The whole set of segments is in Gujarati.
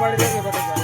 પાડી દેજો બટાકા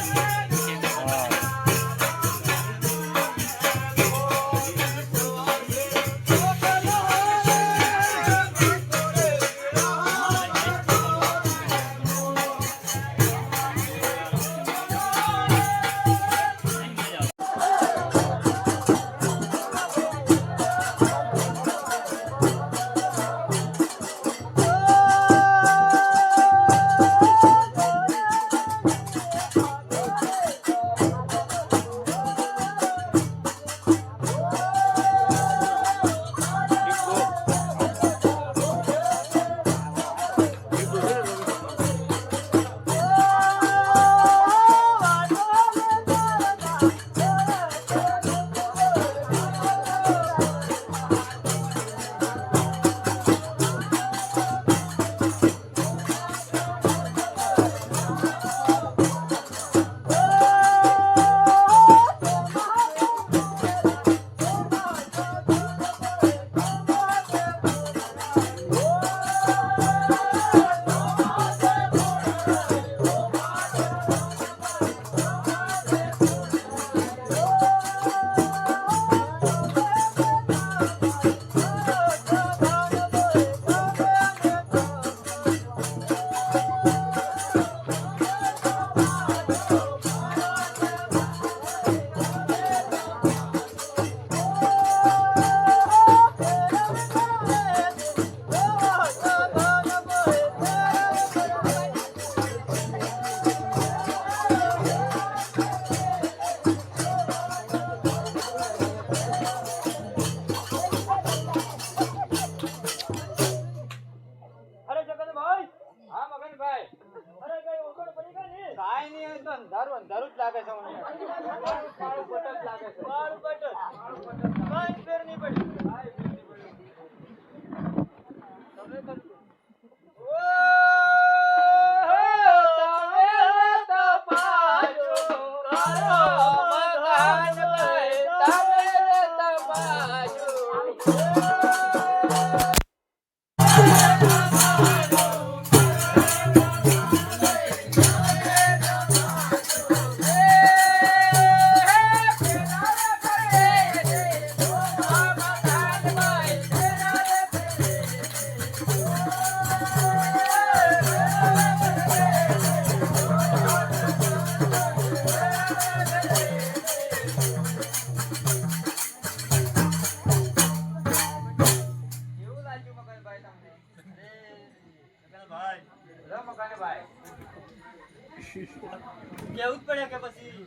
કેવું પડે કે પછી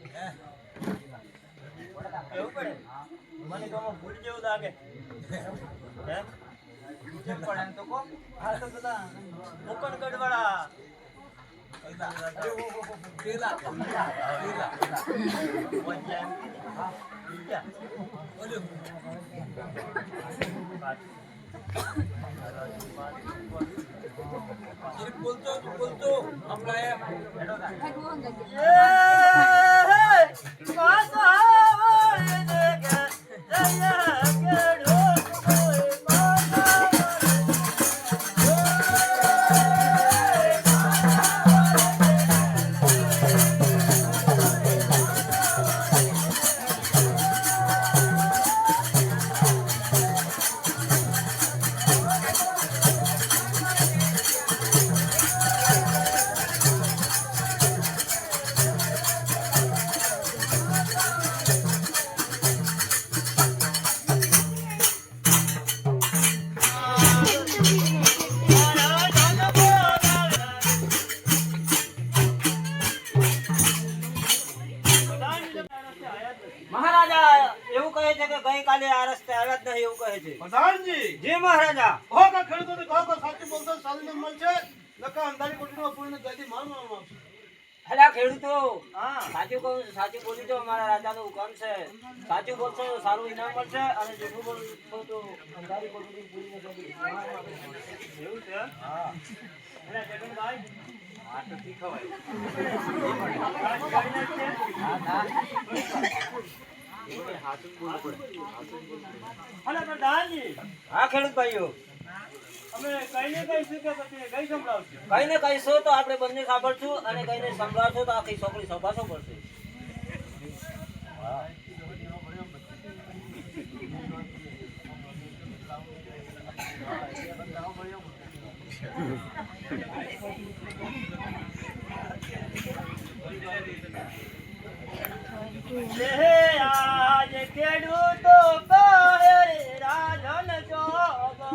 કેવું પડે મને તો ભૂલ જેવું લાગે હે કેમ પડે તો કો આ તો બધા ઓપન ગડવાળા પેલા બોલતો આપણા ગઈકાલે આ રસ્તે આવ્યા જ નહીં એવું કહે છે પ્રધાનજી. જી મહારાજા. કહો કે ખેડૂતોને કહો કે સાચું બોલતો સાલીને મળશે નકા અંધારી કોઠીમાં પૂરીને જલ્દી મારવામાં આવશે. અલા ખેડૂતો હા સાચું કહું સાચું બોલી તો મારા રાજાનું હુકમ છે. સાચું બોલશો તો સારું ઇનામ મળશે અને જૂઠું બોલશો તો અંધારી કોઠીથી પૂરીને જલ્દી મારવામાં આવશે. એવું છે. હા અલા જગનભાઈ આ તો શીખવાય. હા ખેડૂત ભાઈઓ અમે કઈ ને કઈ શું કે પછી કઈ સંભળાવશું? કઈ ને કઈ છો તો આપણે બંને સાંભળશું અને કઈ ને સંભળાવશો તો આખી છોકરી સંભાળશો પડશે. હા. લે આજ ખેડૂતો કહે રાજન ચોગડો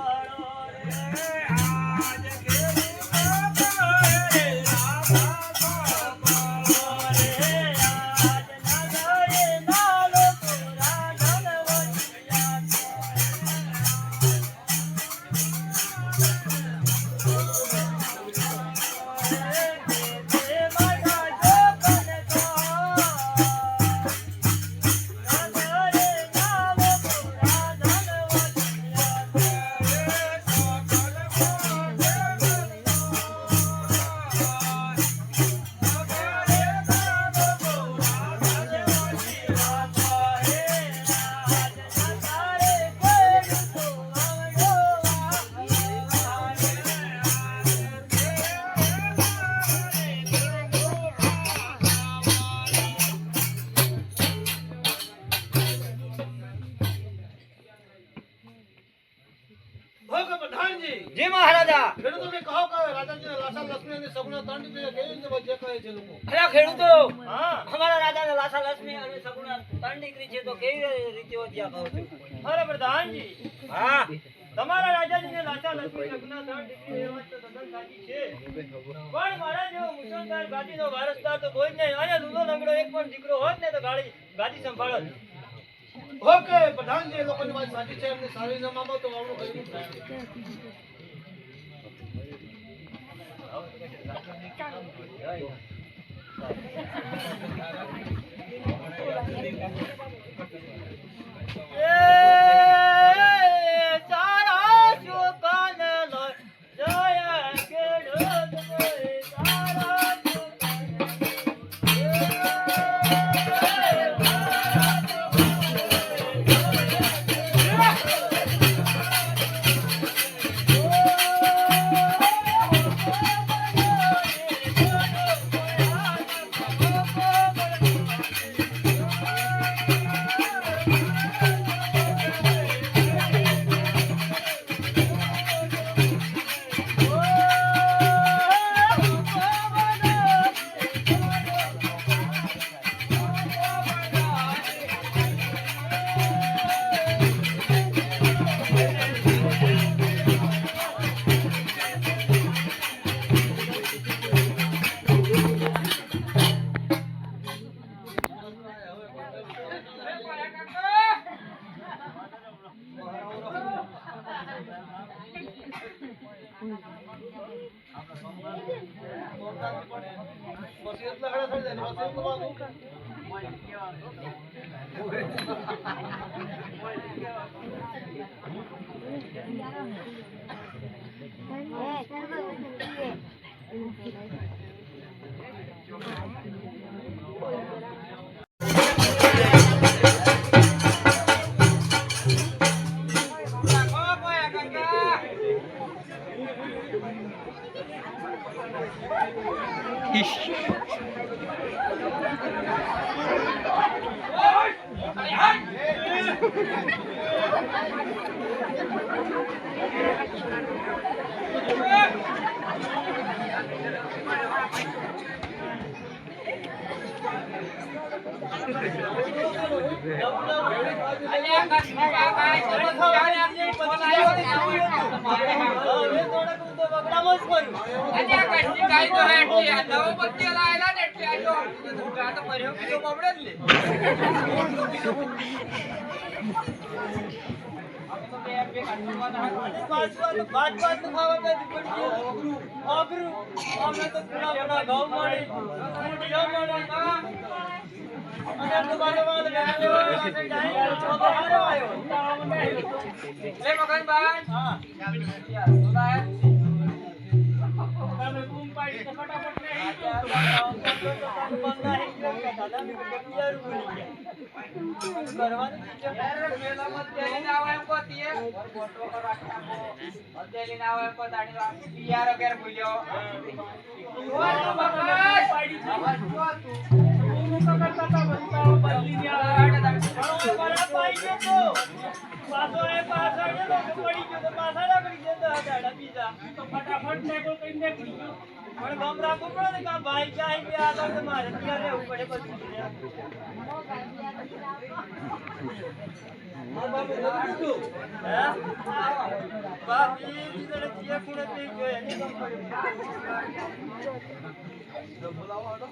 રે, આજ ખેડૂતો કહે રાજન ચોગડો રે, આજ નગરે ના લોકો રાજન વંશિયા હો કે પ્રધાનજી જી મહારાજા. ખેડૂતોને કહો કે રાજાજીના લાસા લક્ષ્મી અને સગુણા ત્રણ દીકરીઓ કેવી રીતે જે કહે છે લોકો અરે ખેડૂતો, હા અમારા રાજાને લાસા લક્ષ્મી અને સગુણા ત્રણ દીકરી છે તો કેવી રીતે વધ્યા કહો છો? અરે પ્રધાનજી, હા. તમારા રાજાજીને લાચા લક્ષ્મી લગ્ન ત્રણ દીકરી એ વાત તો તદ્દન સાચી છે, પણ મારા જેવો મુસલમાન ગાદીનો વારસદાર તો કોઈ જ નહીં. અહીંયા લૂલો લંગડો એક પણ દીકરો હોત ને તો ગાદી સંભાળત. હો કે પ્રધાનજી એ લોકોની વાત સાચી છે એમને સારી જમામાં તો વાવણું કર્યું છે. સારા સુકાને લઈ જય ખેડૂત કોઈ સારા પછી એટલા ખડા થઈ જાય પછી એટલું વાગું. દાદા મેં કીધું યાર ભૂલી ગયા કરવાનું છે યાર મેલામાં તેલી ના આવે એમ કો તીએ ફોટો પર રાખતા કો તેલી ના આવે એમ કો દાડી રાખી પિયારો ઘેર ભૂલ્યો ઓય તો બકાય પાડી છે આવાજ જો તું કરતા તા બનતા બદલી ગયા રાડે દાડી બરાબર પાઈ ગયો તો પાછો એ પાછળ ગયો તો પડી ગયો તો પાછા લાગી જતા હતા બીજા તો ફટાફટ ને કોઈ કઈ ને ગયો પણ ગમ રાખવું પડે ને કા ભાઈ જાય કે આગળ તમારે ત્યાં રહેવું પડે બધું આ બાબુ બધું કીધું હે બાપ એ બીજાને જે ખૂણે તે જોઈએ એની ગમ પડે બોલાવો હતો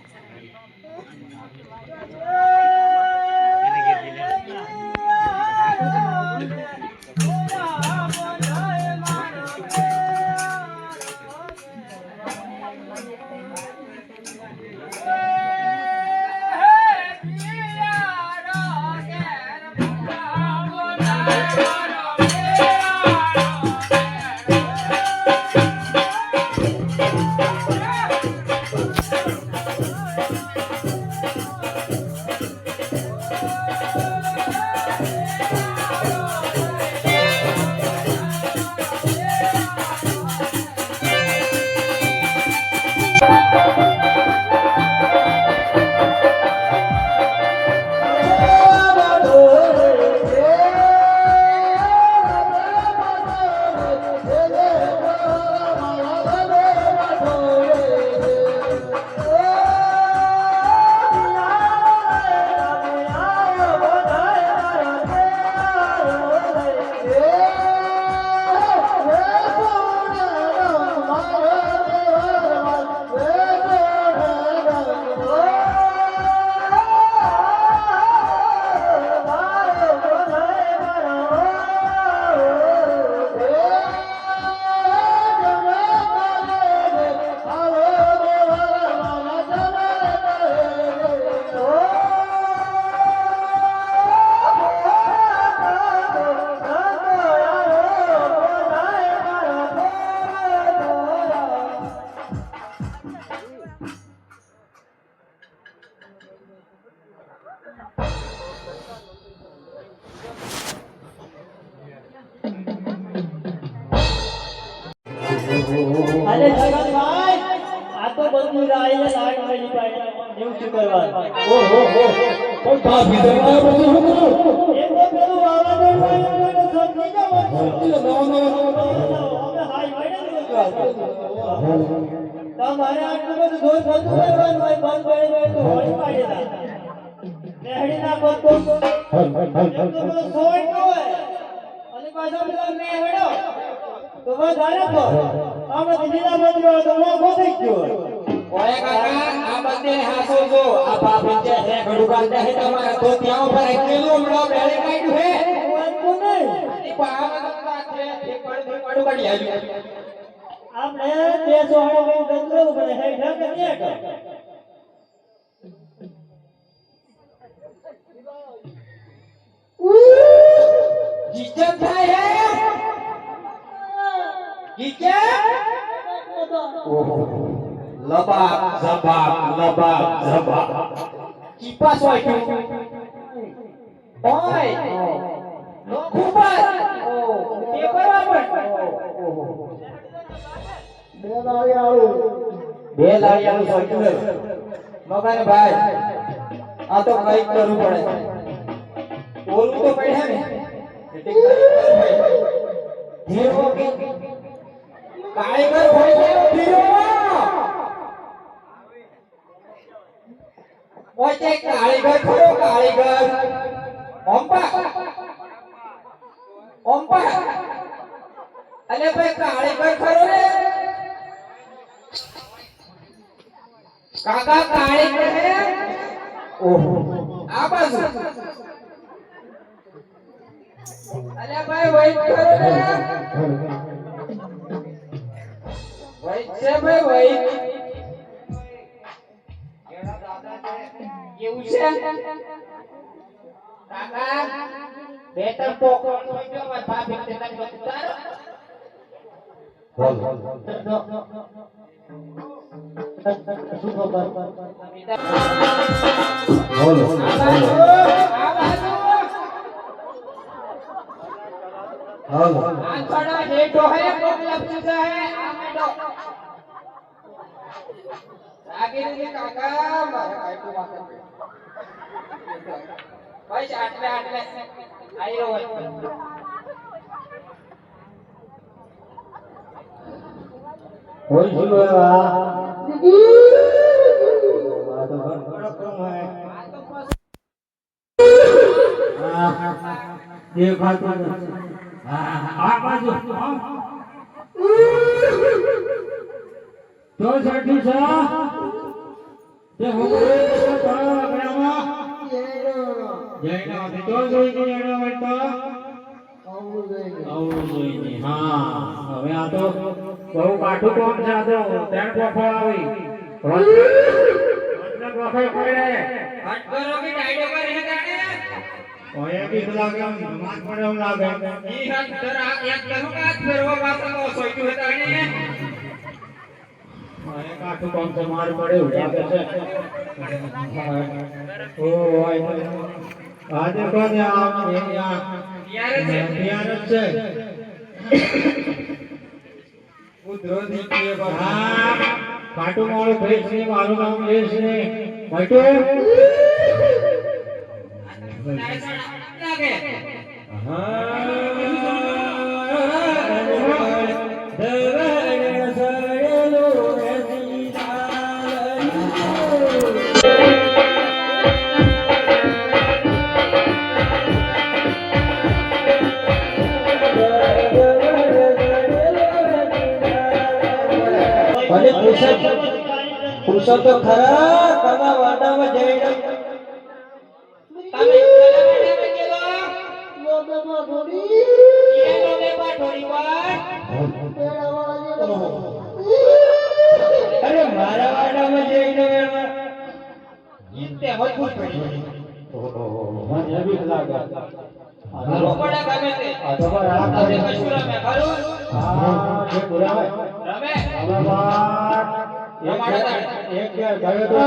અરે જગતભાઈ આ તો બધું રાઈને લાઈટ લઈ પાડી એવું શું કરવાનું ઓહો પણ તા ભીતર ના બધું શું કરું એ તો પેલું વાવાઝોડું કોઈને સમજી જાવ અમે હાઈ વાડે તમારે આટલું બધું ધોઈ થતું કરવાનું હોય બંધ કરી તો હોળી પાડી દે મેહડી ના બતો એટલું બધું સોય ન હોય અને પાછા પેલા મેહડો તો વધારે તો આપણે બીજીના મંદિરો તો મોકો થઈ ગયો ઓય કાકા આ બંને હાસો જો આ બાપી જે હે ઘડું કાઢે હે તમારા તો ત્યાં ઉપર એકલું હમણાં બેલે કાઢ્યું હે કોઈ નહીં અને પાવા છે એક પડું કાઢી આવ્યું આપણે દેશો હળે ગંદરો પડે હે ઢાકે દેખ જીજત થાય હે જીજત ઓહો લબાબ ઝબાબ ચીપા સોય ક્યું ઓય ખૂબ પેપર વાપર બે લાડિયાનું સોય મગન ભાઈ આ તો કઈ કરવું પડે ઓલું તો પડે ને ધીરો કે કારીગર હોય છે ધીરો ઓય કારીગર ખરો કારીગર ઓમ્પા અલે ભાઈ કારીગર ખરો રે કાકા કારીગર હે ઓહો આ બાજુ અલે ભાઈ વેઇટ કરો રે વેઇટ છે ભાઈ વેઇટ કેડા દાદા છે એવું છે કાકા બેટર પોકણ હોય ગયો માર ભાભી તે તને બતાર શું ખબર બોલો આ બાજુ. હાલો આ થોડો હેઠો હે કોક લપસી જાય આ મેડો આગેરી કાકા મારા કાઈટો વાતો ભાઈ આટલે આઈ રહ્યો કોઈ જીવા આ તો બડો કમ હે દેખાતો નથી આ બાજુ તો સાઠી છે તે હું તારા ગ્રામમાં જઈને તો જોઈ કે એને વળતો આવું જોઈને હા હવે આ તો બહુ કાઠું કોમ છે આ તો ત્રણ પોખો આવી રોજ પોખો પડે હટ કરો કે ડાયડો પર હે ગાડે ઓય બીક લાગે માથ પડે એમ લાગે ઈ હટ તરા એક લહુ કાત ફેરવા બાપા તો સોઈતું હતા ને ઓય કાઠું કોમ છે માર પડે ઉઠાવે છે ઓ ઓય આજે કોને આ યાર છે યાર છે ઉધરોધી કે હા કાઠું મારું ભેસ ને મારું નામ લેશ ને કાઠું લાગે પુરુષો તો ખરા તમારા વાડામાં જઈને તમે કલાવાડા માં ગયો એ લોબે પાઠોડી વાત અરે મારા વાડામાં જઈને ઇતે મજબૂત પડી મને બીક લાગે રોકડા ગમે તે આ તો આ તમે કશું રમે ખરું હા જે પુરાવે રમે હવે વાત એક ગયો તો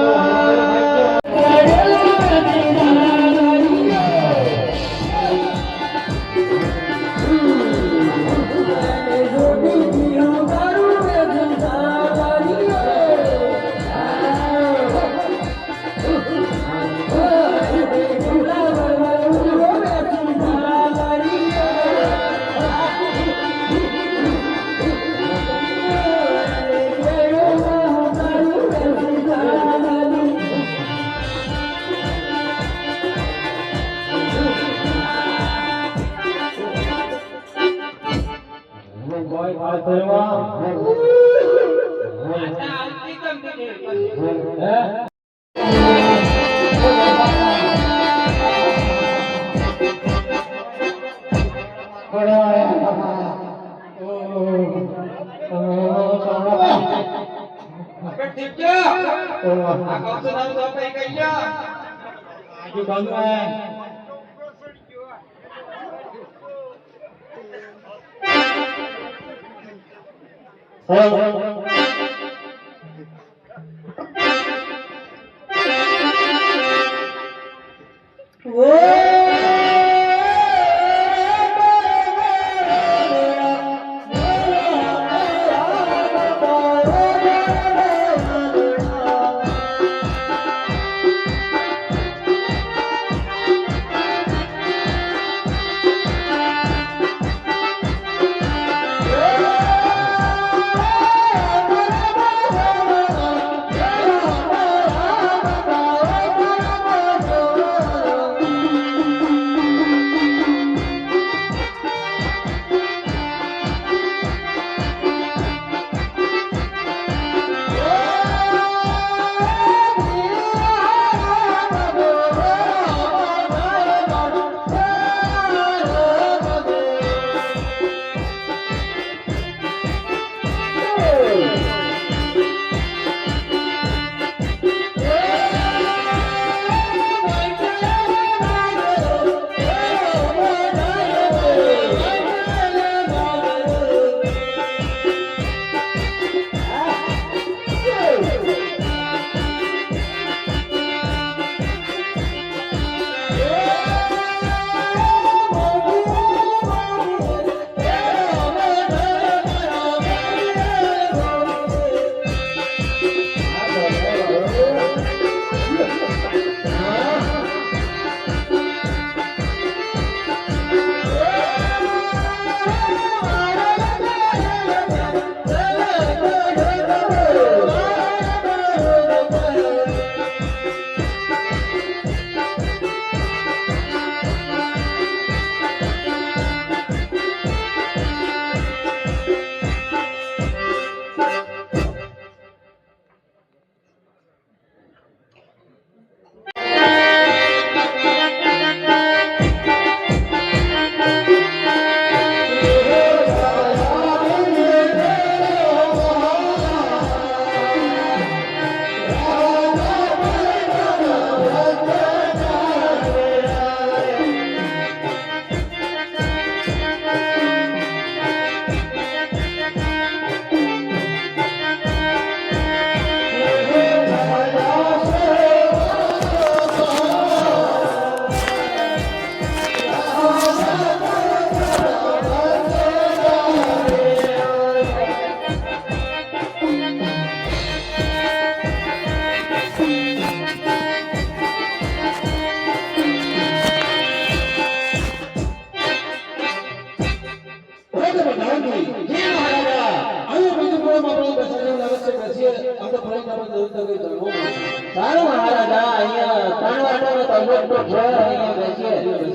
Oh સારું મહારાજ આ અહીંયા 3 વાટોનો તબેલો છે અહીંયા બેસીએ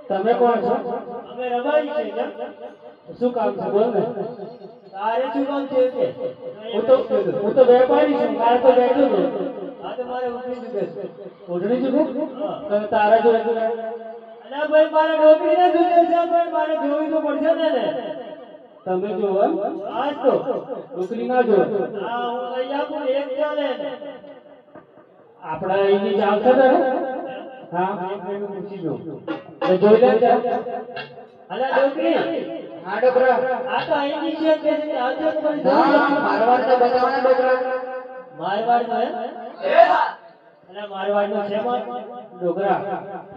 તમે કોણ છો? અમે રબારી છે શું કામ છે બોલ ને તારે શું કામ છે કે હું તો વેપારી છું કાલ તો બેઠો છું આ તો મારે ઉઠી ચૂકે છે ઓઢણી ચૂકે તમે તારા જો અલા ભાઈ મારે નોકરી ને ચૂકે છે પણ મારે જોવી તો પડશે ને તમે જો આજ તો નોકરી ના જો હા હું લઈ આપું એક ચાલે આપડા અહીંની ચાલશે ને હા પૂછી જો જોઈ લે અલા નોકરી હા ડોકરા આ તો અહીંની છે કે આજે તો મારી મારવાડ તો બતાવના ડોકરા મારવાડ નો હે અલા મારવાડ નો છે માં ડોકરા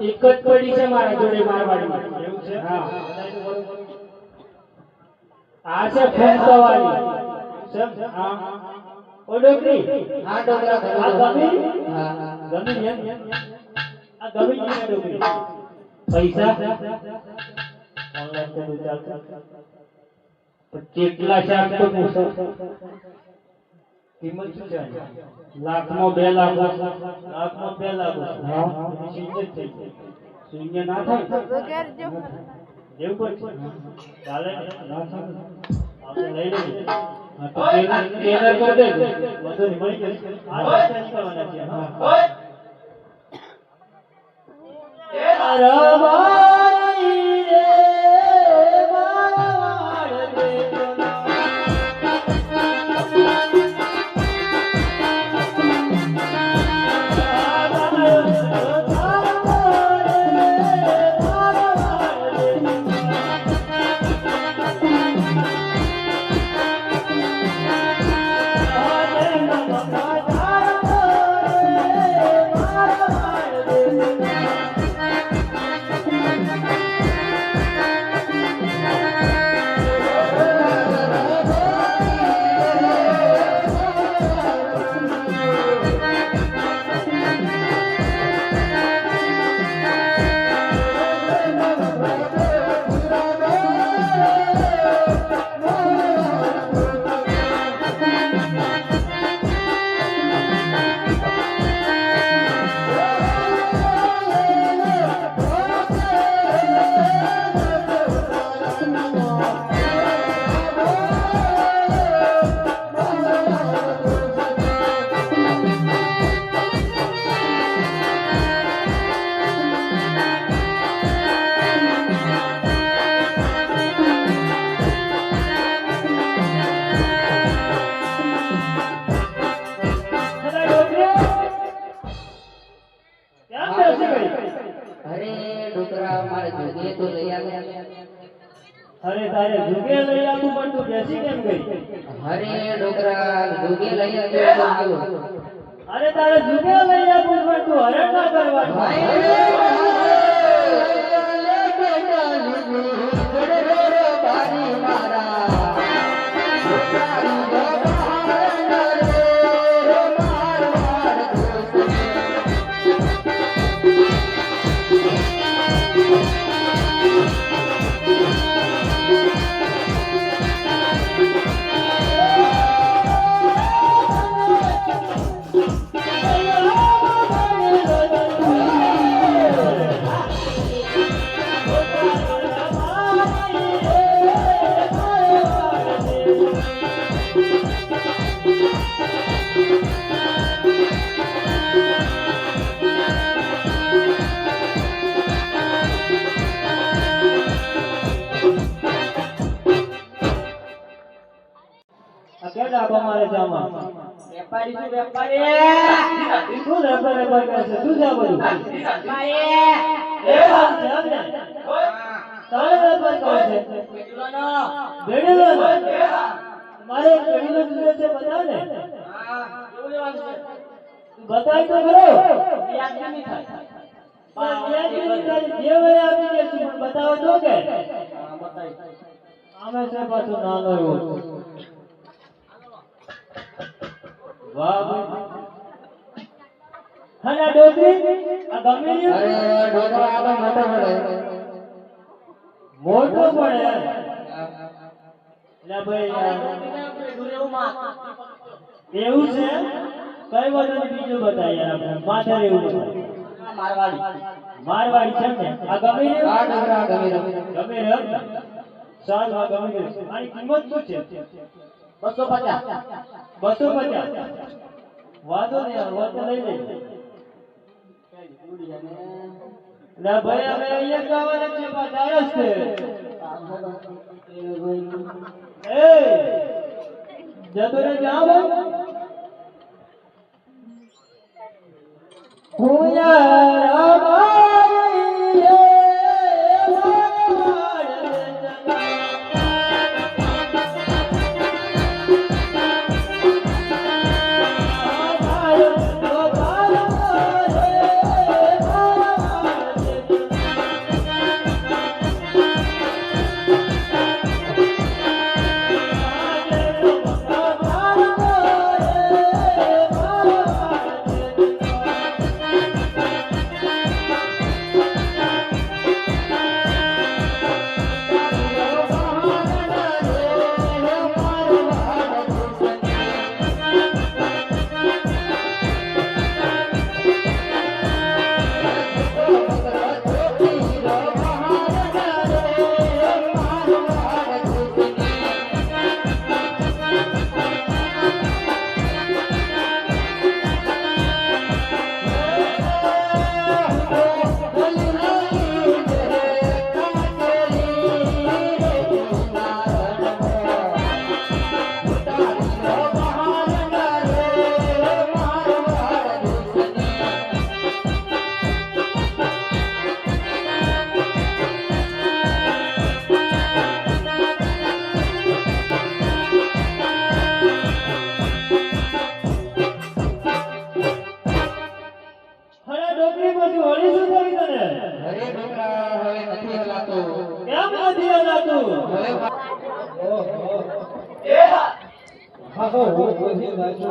એક જ પડી છે મારા જોડે મારવાડમાં એવું છે હા આ છે ફૂંકવાળી સમ હા ઓ ડોકરી હા ડોકરા આ ગમી હા ગમી એમ આ ગમી કે ડોકરી પૈસા ઓનલાઈન કરું ચાલશે કેટલા છે આમ તો પૂછો કિંમત શું છે લાખમાં 2 લાખ લાખમાં 2 લાખ હા શૂન્ય જ થઈ જાય શૂન્ય ના થાય જેવું પડશે ચાલે ને ના થાય આપણે લઈ લઈએ હા તો કેનર કરી દેજો વધુ નહીં મળી જશે આ પૈસા નીકળવાના છે હા રબારી રે મારવાડ દેવના અરે તારે જુગે લઈ આપું પણ તું બેસી કેમ ગઈ? અરે ડોકરા જોગે લઈ આવ્યો તો હાલો. અરે તારે જુગે લઈ આપું પણ તું હરણ ના કરવાનું. કેડા તમારે જામાં વેપારી શું વેપારી? શું રેપર કરે છે? શું છે બધું? વેપારી એ વાત છે ને તારે રેપર કરે છે કેટલાનો? બેડીનો મારે બેડીનો જુએ છે બતાવ ને. હા કેવું લેવાનું છે? તું બતાવ તો ખરો. યાદ નહીં થાય. જે વડે આપી દેશું પણ બતાવો તો કે હા બતાવી. આમે છે પાછું નાનો એવો. વાહ ભાઈ. હને ડોકરી આ ગમે અરે ડોકરા આ તો મોટો પડે. મોટો પડે એટલે ભાઈ એવું છે. કઈ વજન બીજું બતાય યાર આપણે માથે એવું બતાય. મારવાડી છે ને આ ગમે રહ્યું. આ ડોકરા ગમે રહ્યું. ગમે રહ્યું સારું આ ગમે રહ્યું. આની કિંમત શું છે? 250. 250. વાંધો નહીં યાર વાતો લઈ લઈએ. ના ભાઈ અમે અહીંયા ગાવાના છે પાછા આવ્યા છે. એ જતો રે જાવ હું યાર અમારી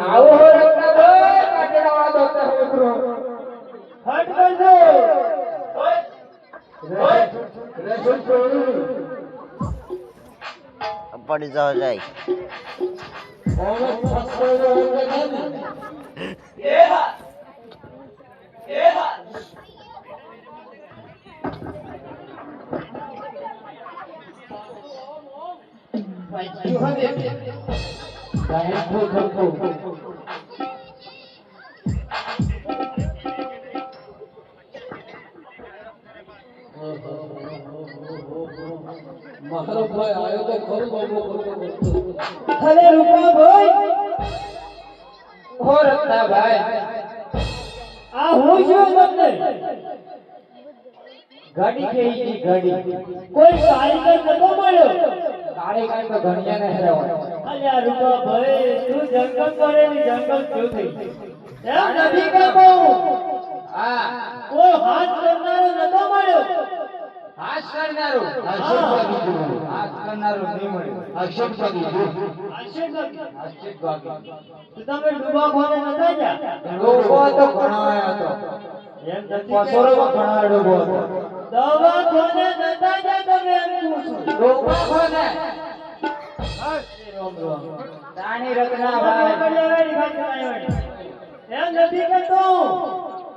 આવો હો રત્ના ભાઈ કાટેડા ડોક્ટર ઉતરો હટ કરજો. પડી જાવ જાય મારો ભાઈ આયો તો ખરું બાબો અરે રૂપા ભાઈ હો રત્ના ભાઈ આ હું છું તમને ઘડી ખેઈ ઘડી કોઈ કારીગર નતો મળ્યો. કાળી કાળી તો ઘણીએ ને હેરાન અલ્યા રૂપા ભાઈ તું જંગલ કરે ને જંગલ ક્યું થઈ એમ નથી કે બહુ હા કોઈ હાથ કરનારો નતો મળ્યો. હાથ કરનારો નહીં મળ્યો આશીર્વાદ આશીર્વાદ તો તમે ડૂબા ખોને નતા જા લોકો તો ઘણાયો હતો એમ નથી પસોરોમાં ઘણા ડૂબો હતો દવા ખોને નતા જા તમે એમ કહું છું. લોકો કોને રાણી રત્નાભાઈ એમ નથી કેતો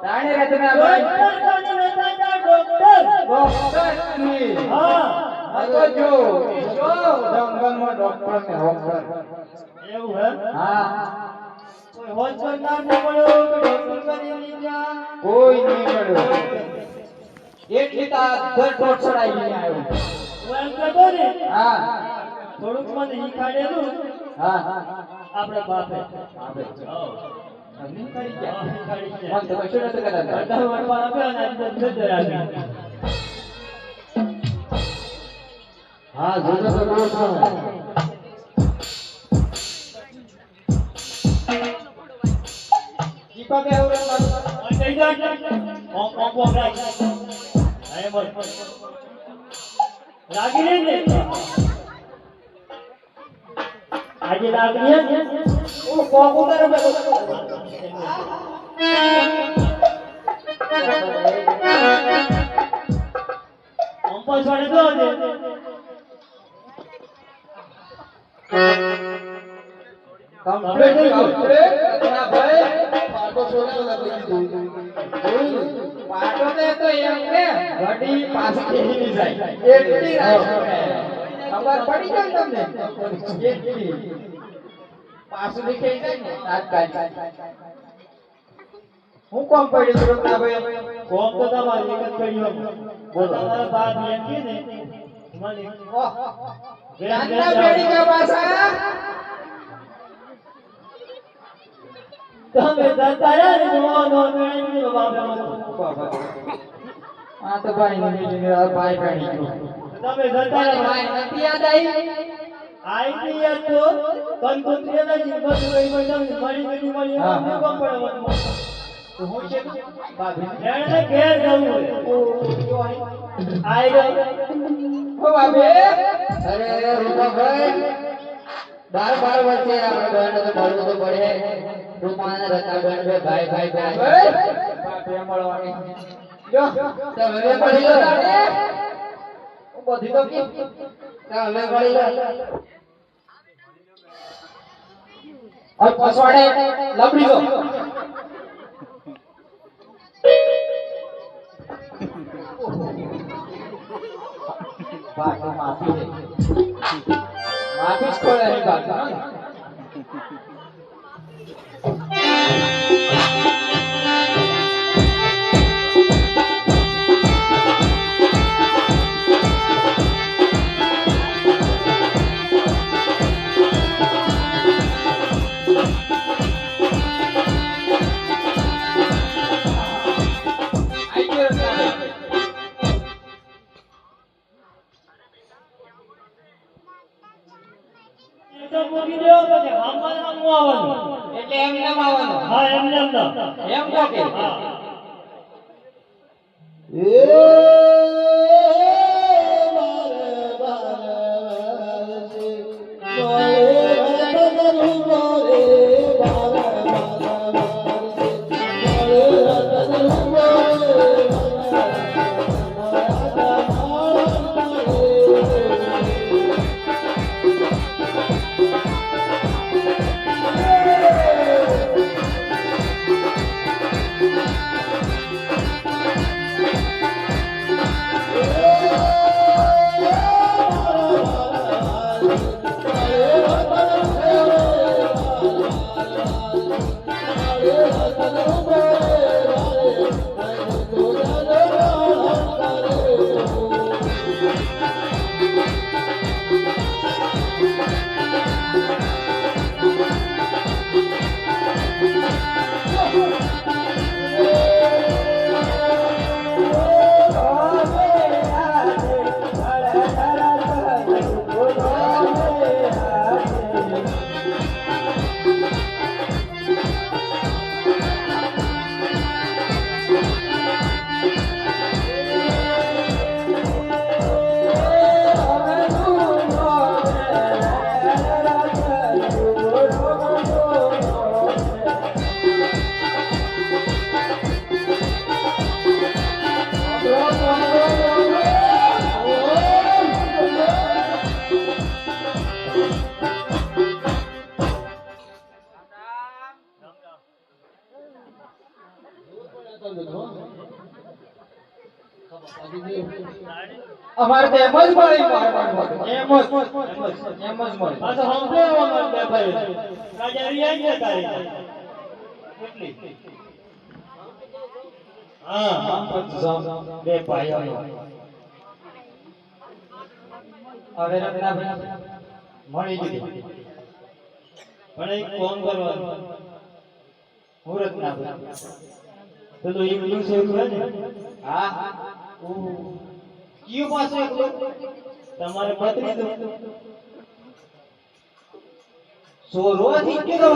રાણી રત્નાભાઈ ડોક્ટર કોને નતા જા ડોક્ટર. ડોક્ટર ની હા હતો જો જંગલમાં ડોક્ટર ને ડોક્ટર એવું હે હા કોઈ હોજ કરનાર ન મળ્યો કે ડોક્ટર કરી લીધા કોઈ નહીં મળ્યો એટલી તાર ઢોર ચડાઈ લઈને આવ્યો હું એમ કહેતો ને હા થોડુંક મને શીખાડેલું હા આપણા બાપે આપે અગ્નિ કરી ગયા શીખાડી મન તો કશું નથી કરતા અઢાર વર્ષમાં આપ્યો અને આજે 10,000 આપ્યા. હા જોજો તો બહુ છે દીપક એવું કઈ જા ઓમ ઓમ ઓમ રાખ આય બોલ લાગી રહી ને આજે લાગી હે ઓ કોકો તારે બેઠો ઓમ પર છોડે તો દે કમ્પ્લીટ થઈ ગયું રત્નાભાઈ પાટો છોડ્યો નથી કીધું. પાટો તો એમ ને ઘડી પાછી ખેલી જાય એટલી રાખ ખબર પડી જાય તમને એટલી પાછું દેખાઈ જાય ને તાત્કાલિક હું કોમ પડ્યું છું રત્નાભાઈ કોમ તો તમારી એક જ કર્યો બોલો તમારા બાપ એમ કે ને મને ઓહ જાનના બેડી કા પાસા તમે દતારા ને નો નો મેણી નો બાપે મત આ તો ભાઈ ને બીજી ભાઈ ભણી ગયો તમે દતારા ભાઈ નથી યાદ આવી આઈ તો કંકોત્રીના જીવન જોઈ મળી મળી હા, એમ હા. કોમ પડવાનું તો હું છે ભાભી એને ઘેર જવું આઈ ગયો ઓ બાબે અરે રૂપાભાઈ 12 વર્ષે આપણે બહેનો તો મળવું તો પડે રૂપાને રત્નાબેન બે ભાઈ ભાઈ ભાઈ બાપે મળવાની જો તમે બે મળી લો બધી તો કી તમે મળી લો और पसवाड़े लपड़ी दो माफी छोड़ रही बात ना તો મૂકી દેવો પછી હામમાં હામું આવવાનું એટલે એમ નામ આવવાનું હા એમને એમ ના એમ કહો કે હા અમારે તો એમ જ મળે એમ જ મળે. આ તો સંભળાવવામાં જ દેખાય. રાજા રિયાઈ ને તારી. કેટલી? બે પાયાનો. હવે રત્નાભાઈ મળી ગઈ. પણ એક કોમ કરવાનું. હું રત્નાભાઈ. પેલું એકલું છે એવું ને? હા. કયું પાસે એકલું? તમારે પત્રી તો સોરવાથી કેવો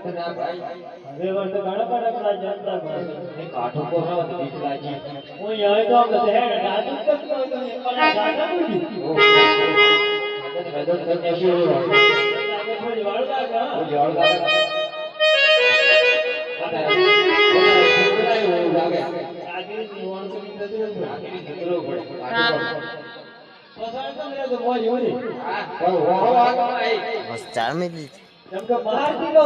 નથી ના ભાઈ હવે વર્ષ ઘણા કડકડા જનતા ભાઈ એ કાઠું કોનો દીસ લાગી હું અહીં તો બધે હેડ દાદુ તો તો એકલા જાતા નથી રજત કરીને શું લાગે થોડી વાળ લાગે ઓ જોડ લાગે લાગે આગળ જીવન તો નીકળતું આખી ચિત્રો પડે કાઠું પસાર તો મેરે તો મોજ હોરી હા ઓ આઈ બસ 4 મિનિટ જેમ કે બહાર દીલો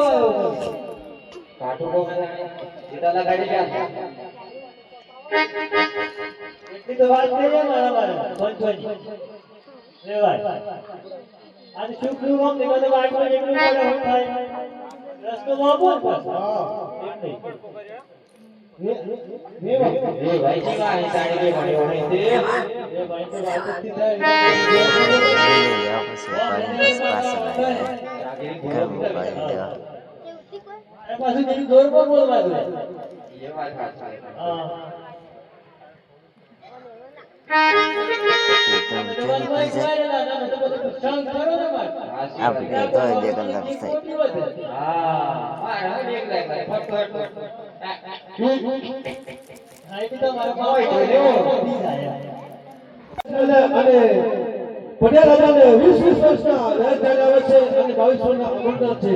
કાઠું કો સીધા લગાડી ગયા એટલી તો વાત થઈ જાય મારા પંચોની રેવાય આજ શું કરું આમ દેખો તો આટલો એકલું પડે હું થાય રસ્તો બાબો એમ નહીં એ ભાઈ જી કા સાડી કે બની હોણી છે એ ભાઈ તો વાત જ થાય પછી પાણી પાછા લાગે ઘરમાં પાણી દેવા એ પાછું બીજું જોર પર બોલવા દે એ વાત સાચી હા આપણે તો 2 કલાક થાય હા મારા એક લાગે ફટફટ અને પટેલ રાજાને 20 વર્ષના લહેર ચાલ્યા છે અને 22 વર્ષના અમરનાથ છે.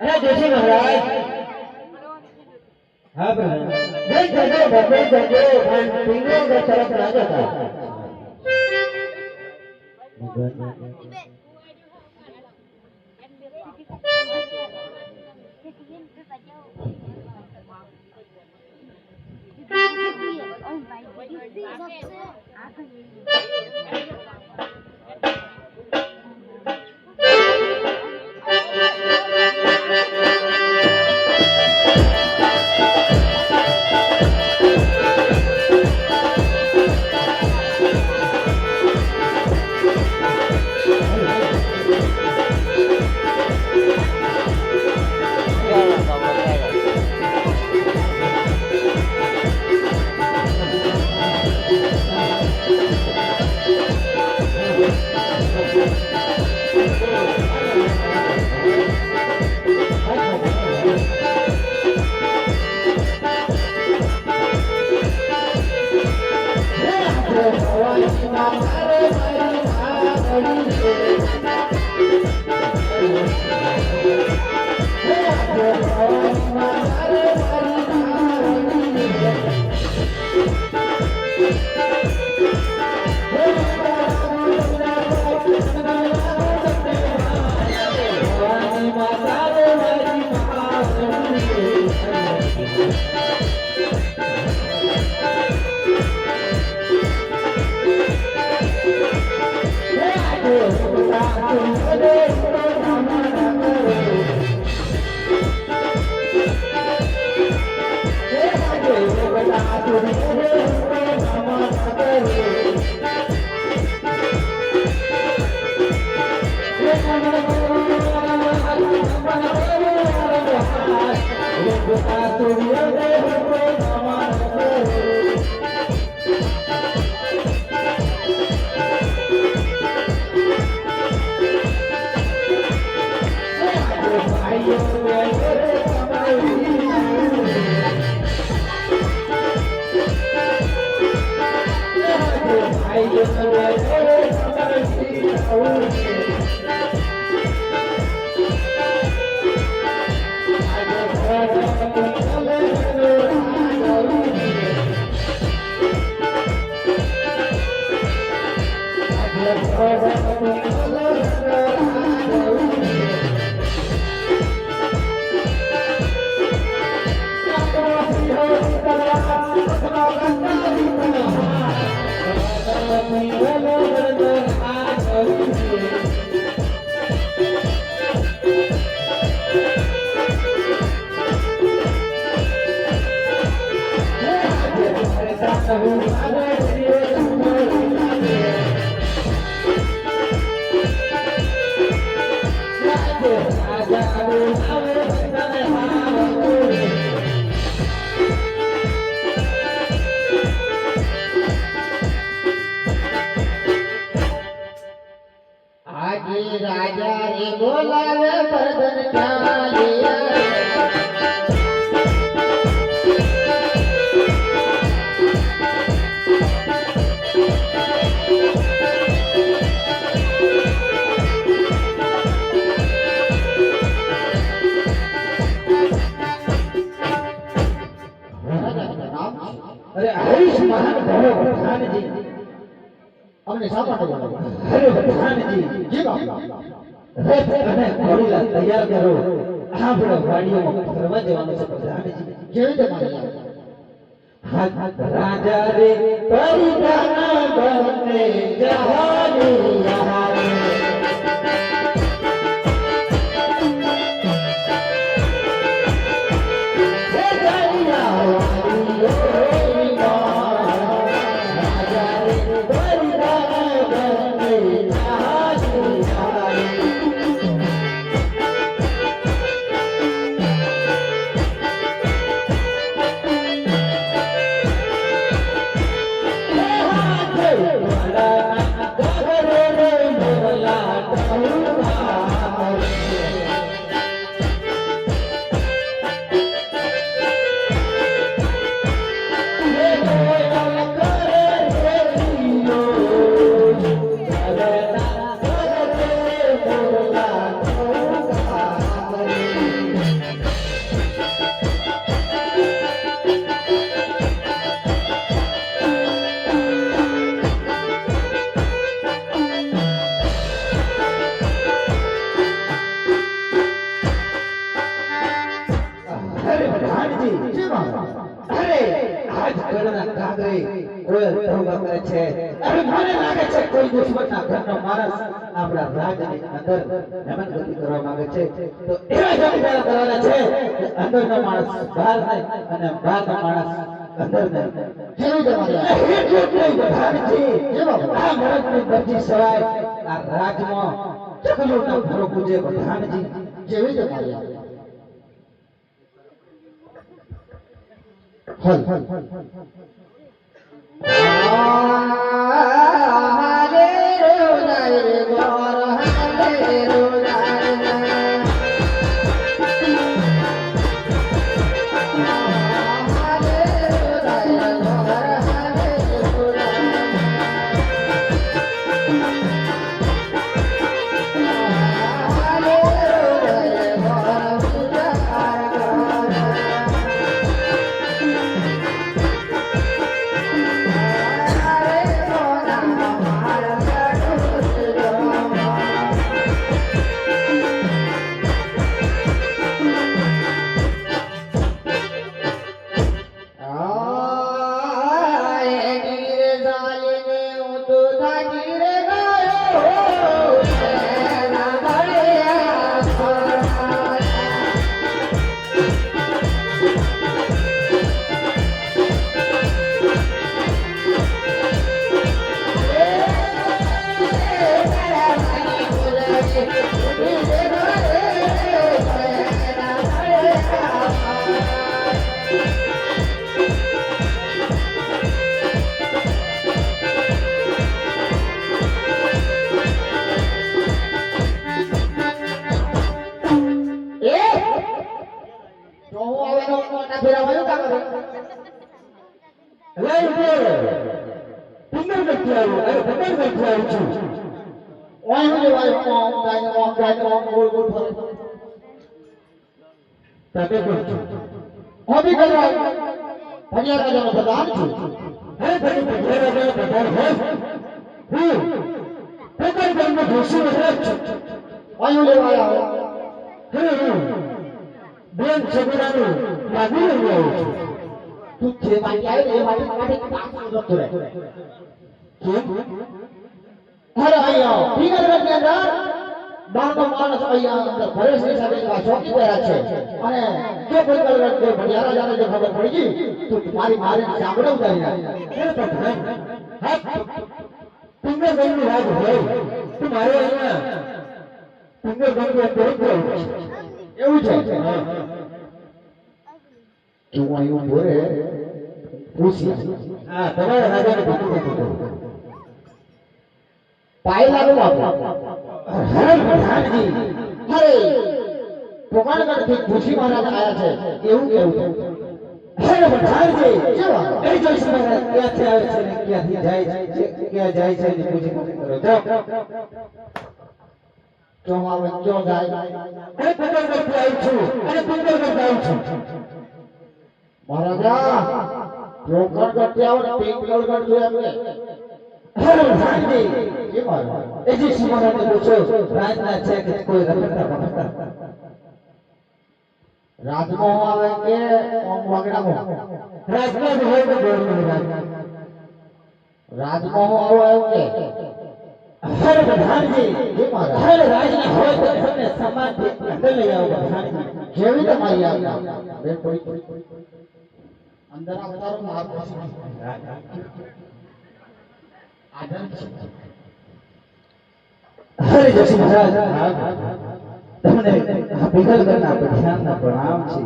અરે જોશી મહારાજ હા પ્રધાન. જય જય ભગવાન જય ભાઈ પિંગો તરફ રાજા હતા આજે રાજા રે બોલાવે બદન ચાલિયા અરે હરીશ મહાન ભરો પ્રધાનજી અમને સામાન્ય બોલાવો અરે પ્રધાનજી જી બાપ રથ અને ઘોડીલા તૈયાર કરો આપણો વાડીઓમાં ફરવા જવાનું છે પ્રધાનજી જેવી રીતે માની હાથ રાજા રે પરિધાન બને જહાની યહારે હે દરિયા વાડીઓ રાજા રે પરિધાન બને જહાની યહારે અરે પ્રધાનજી જી બાપ અરે આજ ઘરના કાગરે કોઈ ધોબા કરે છે અરે મને લાગે છે કોઈ દુશ્મનના ઘરનો માણસ આપણા રાજની અંદર હેમંતગતિ કરવા માંગે છે તો એવા જમીદાર કરવાના છે કે અંદરનો માણસ બહાર નહીં અને બહારનો માણસ અંદર નહીં જેવી રીતે માની એટલું જ નહીં પ્રધાનજી જી બાપ આ મરદની મરજી સવાય આ રાજમાં ચકલુના ઘરો પૂજે પ્રધાનજી જેવી રીતે માની હલ હાલે રોજાય રે ગોર હાલે રોજાય હાલે રોજાય ગોર હાલે રોજાય બેન છોકરાનું લાગી રહ્યું તું જે માટી આવી એ માટી પાછું જતો રહે અરે અહીંયા ભીગરગઢની અંદર બારનો માણસ અહીંયા અંદર ભરેશની સાથે ચોકી ગયા છે અને જો કોઈ કલરટ કોઈ ભડિયારા જાને જો ખબર પડી ગઈ તો મારી મારી સાંભળો ઉતારી તમને ગમનું રાજ હોય તો મારે અહીંયા તમને ગમનું એવું છે તું અહીં બોરે પૂછી હા તમારા રાજાને ભૂખું પાયલાનું બાપુ હર પ્રધાનજી અરે પોકાણગઢથી જોશી મહારાજ આયા છે એવું કેવું છે હે બધાજી કેવા એ જોશી મહારાજ ક્યાંથી આવે છે ને ક્યાંથી જાય છે ક્યાં જાય છે એની પૂછી કરો જાઓ જો આવે જો જાય અરે પંગલગઢથી આવ્યું છું અરે પંગલગઢથી આવ્યું છું મહારાજા પોકાણગઢથી આવો ને પિંગલગઢ જો એમ કે હે બધાજી એ મહારાજ એ જોશી મહારાજને પૂછો રાજના છે કે કોઈ રખડતા પકડતા રાજમોહ આવે કે ઓમ વાગડામોહ રાજના જ હોય તો ગોળનું રાજ રાજમોહ આવો એવું કે હર બધાજી જે મહારાજ હર રાજના હોય તો તમને સમાજથી અંદર લઈ આવો બધાજી જેવી તમારી આજ્ઞા બે કોઈ અંદર અવતારો માર આદર છે હરે જોશી મહારાજ તમને ભીખલગઢના પઠિયાનના પ્રણામ છે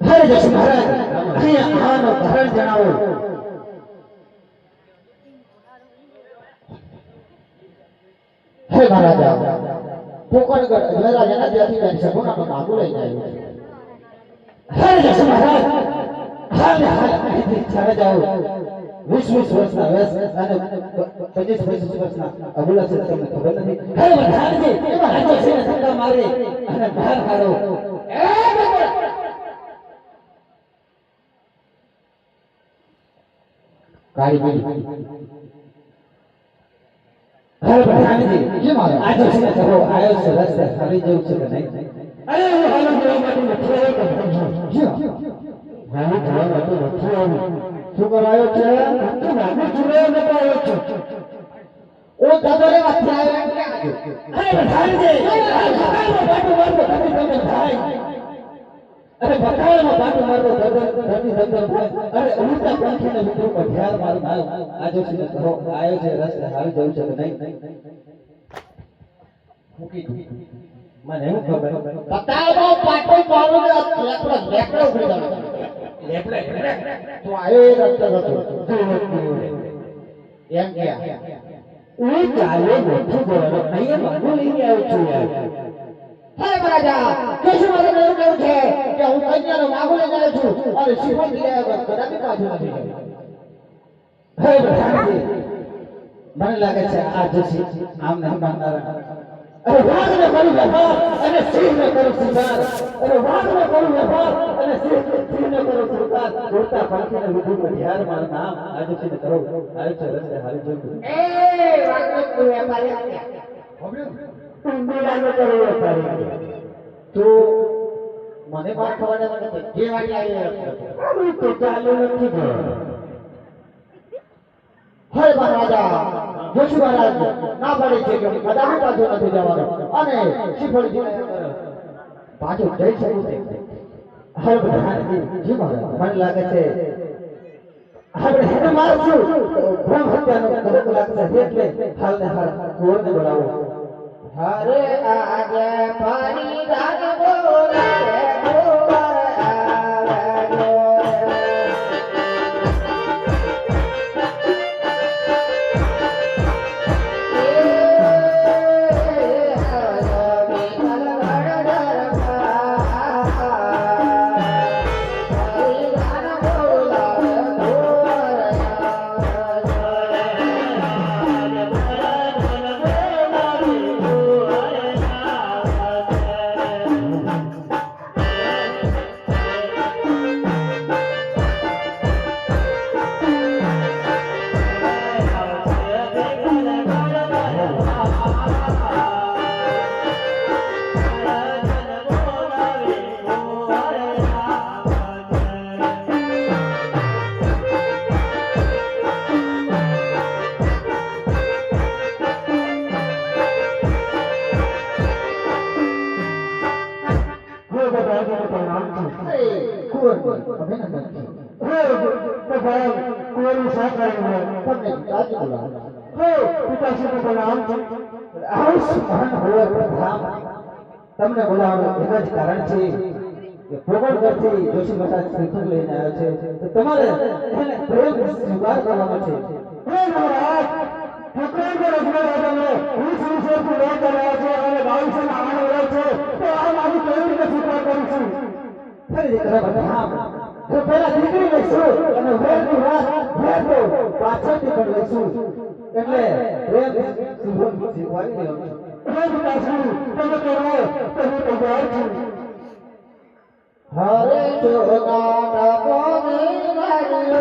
હરે જોશી મહારાજ અહીંયા આનો કારણ જણાવો હે મહારાજા પોકણગઢ અજમેરાજાના ત્યાંથી બેન સગુણાનો માગુ લઈને આવ્યો છે હરે જોશી મહારાજ હાલ અહીંથી ચાલે જાઓ 20 વર્ષના વયસ અને 25 વર્ષના અબુલા છે તમને ખબર નથી હરે બધાજી એમાં રાજો છે ધક્કા મારે અને બહાર કાઢો કાળી બીડી હરે બધાજી જે મહારાજ આજે છે ને કહો આવ્યો છે રસ્તે ખાલી જવું છે કે નહીં અરે હું હાલો જવા માટે નથી આવ્યો હાલો જવા માટે નથી આવ્યો શું કરાયો છે તો નાનો ચૂડો નતો આવ્યો છું ઓ દાદરે વાથી આવ્યો એમ કે અરે બધાજી બાટુ મારતો ધરતી ધંધર થાય અરે બકાળમાં બાટુ મારતો ધરતી ધંધર થાય અરે ઉડતા પંખીને મિત્રો પર ધ્યાન મારું આજે છે ને કહો આવ્યો છે રસ્તે હાલ જવું છે કે નહીં મૂકી દીધું મને એવું ખબર બતાવો પાટો મારો ને લેકડો ઉગડી જાવ લેપડે તો આયો એ રસ્તે હતો એમ કે હું ચાલે નથી બોલો અહીંયા માગું લઈને આવ્યો છું યાર હે મહારાજા કેશું મારે એવું કેવું છે કે હું કન્યાનો માગો લઈને આવ્યો છું અને શિફળ દિયા વગર કદાપી પાછું નથી ગયો હે બધાજી મને લાગે છે આ જોશી આમ નહીં માનનારા અરે વાઘને કરું વેપાર અને સિંહને કરું શિકાર અરે વાઘને કરું વેપાર અને સિંહને કરું શિકાર ઉડતા પંખીને લીધું ધ્યાન મારું નામ આ જોશીને કરો આવ્યો છે રસ્તે હારી જોયું એ વાગનો કોઈ વેપારી મેળાનો કરો વેપારી તો મને વાત ખબર નથી જે વાળી આવી તો ચાલુ નથી ગયો હે મહારાજા જોશી મહારાજ ના પડે છે કે કદાપી પાછો નથી જવાનો અને શિફળ દિયા પાછો જઈ શકું છે હે બધાજી જી મહારાજ મને લાગે છે આપણે હેને મારશું બ્રહ્મ હત્યાનો કલંક લાગશે એટલે હાલને હાલ કુંવરને બોલાવો હરે આજે પાણી રાગ બોલે કુંવર આવે તમને બોલાવવાનું એક જ કારણ છે કે પોકણગઢથી જોશી મહારાજ શ્રીફળ લઈને આવ્યો છે તો તમારે એને પ્રેમ સ્વીકાર કરવાનો છે હે મહારાજ પોકણગઢ અજમેરાજાને 20 વર્ષથી લઈ રહ્યા છે અને 22 ના ફરી કરવા ધામ તો પેલા દીકરી લઈશું અને વેરની વાત વેર તો પાછળથી પણ લઈશું એટલે પ્રેમ શીખવાડી રહ્યો છું પ્રેમ કાશું તમે કરો તમે તૈયાર છો હરે જોના કોને લાગ્યો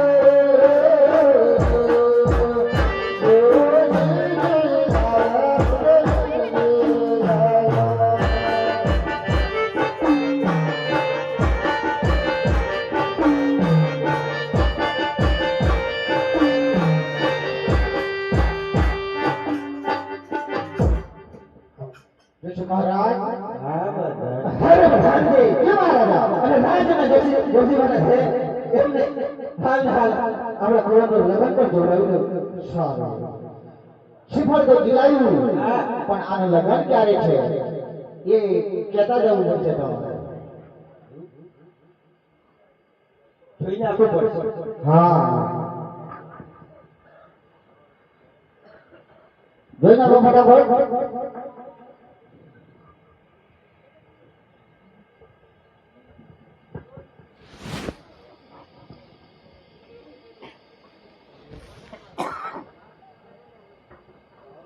મહારાજ હરે પ્રધાનજી કે મહારાજા અને રાજના જોશીવાના છે એમને હાલ આપણા કુળનું લગ્ન પણ જોડાયું સારું શ્રીફળ તો દિલાયું પણ આનું લગ્ન ક્યારે છે એ કહેતા જવું પડશે તમારે જોઈને આપવું પડશે હા જોઈને આપો ફટાફટ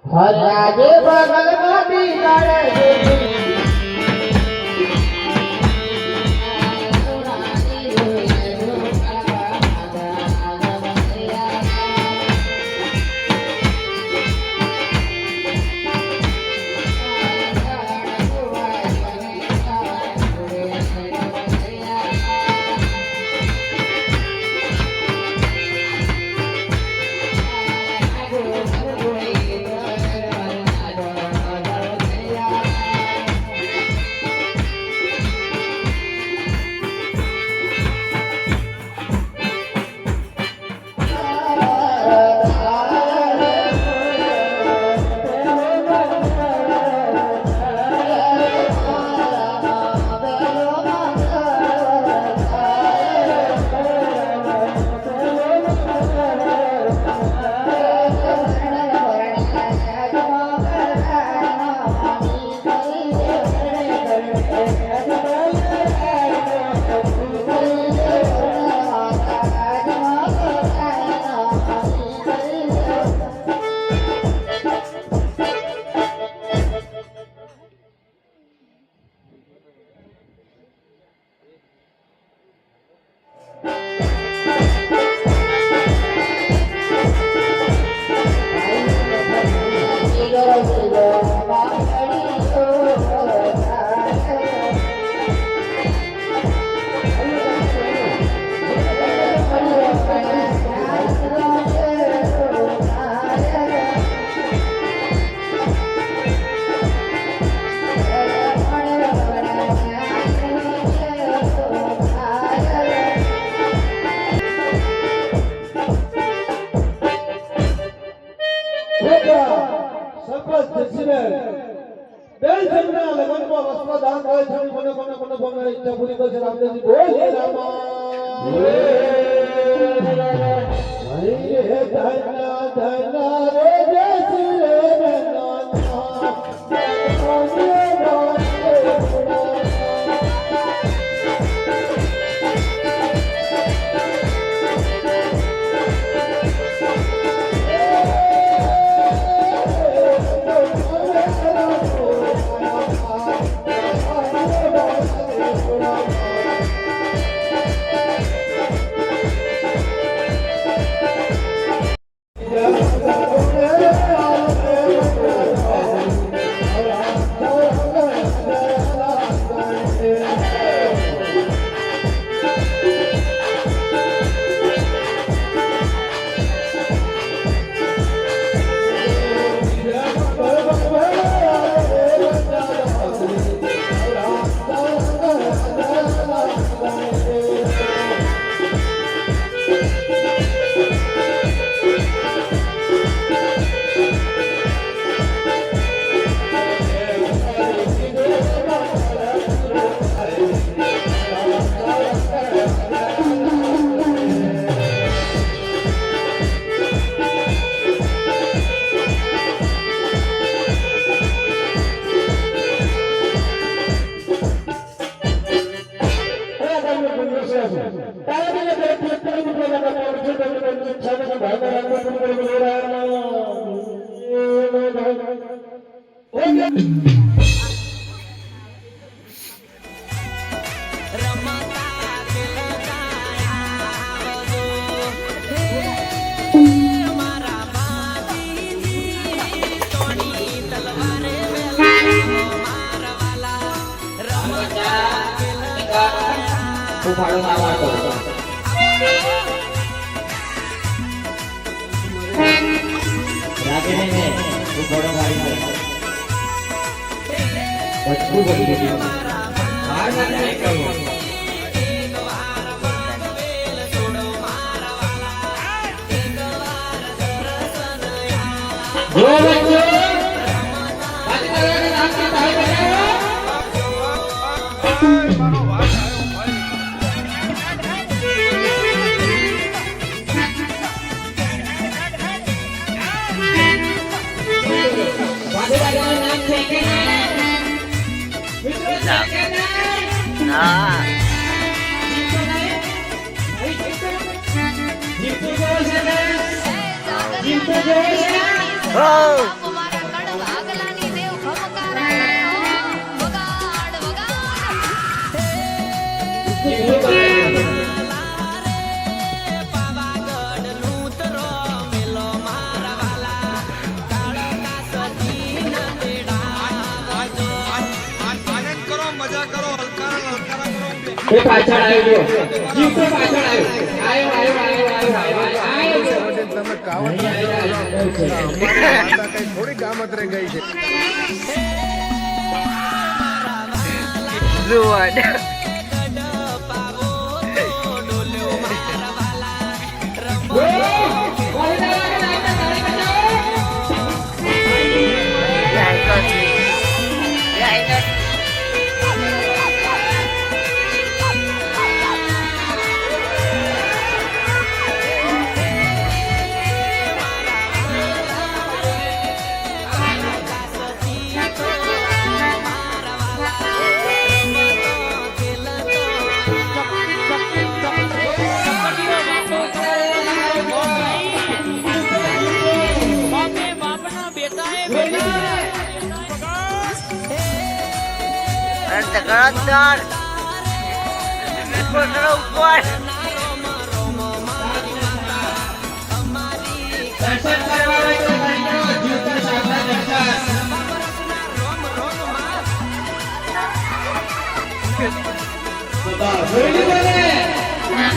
हरे आगे बगल में बिगाड़े બેન જમના લગનમાં વસ્ત્ર દાન કરે છે મને ભગવાન ઈચ્છા પૂરી કરશે રામદેવજી બોલે રામા હરે ધના ધના રે દેશ રે Yeah. ઉપાડવામાં આવતો રાગીણીને ઉપાડો મારી દે બચકું બની ગયું હાર ના નહીં કહ્યું જો બચ્ચો બાકી તારા નામ की તાઈ બજાવો એ પાછળ આવ્યો જીવતો પાછળ આવ્યો તમે કાવડ કઈ થોડી ગામત રહી ગઈ છે Tegeran ઉપર દર્શન કરવા હોય તો ભાઈઓ જીવતા સાબના દર્શન બતા જોઈ બોલે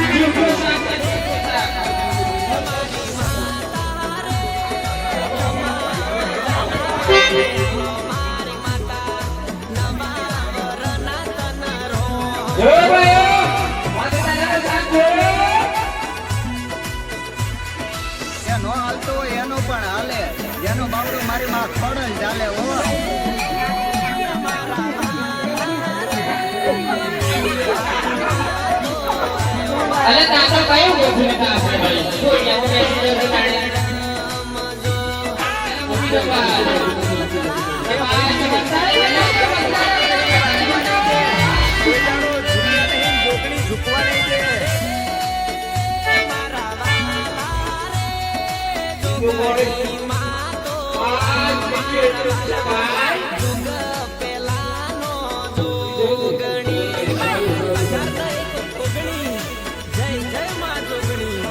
જીવતો સાબના જો ભાઈઓ માતાના સાંભળો એનો હાલતો હોય એનો પણ હાલે એનો બાવડો મારી માં ખોડલ ચાલે હો અલે તાતો કયું ગોઠવે તા આપણે ભાઈ કોઈ આપણે એ કાઢે મૂકી દો બા એ મારે તો બંધાય ઝુકવા નહીં દે You want it? જય જય માં જોગણી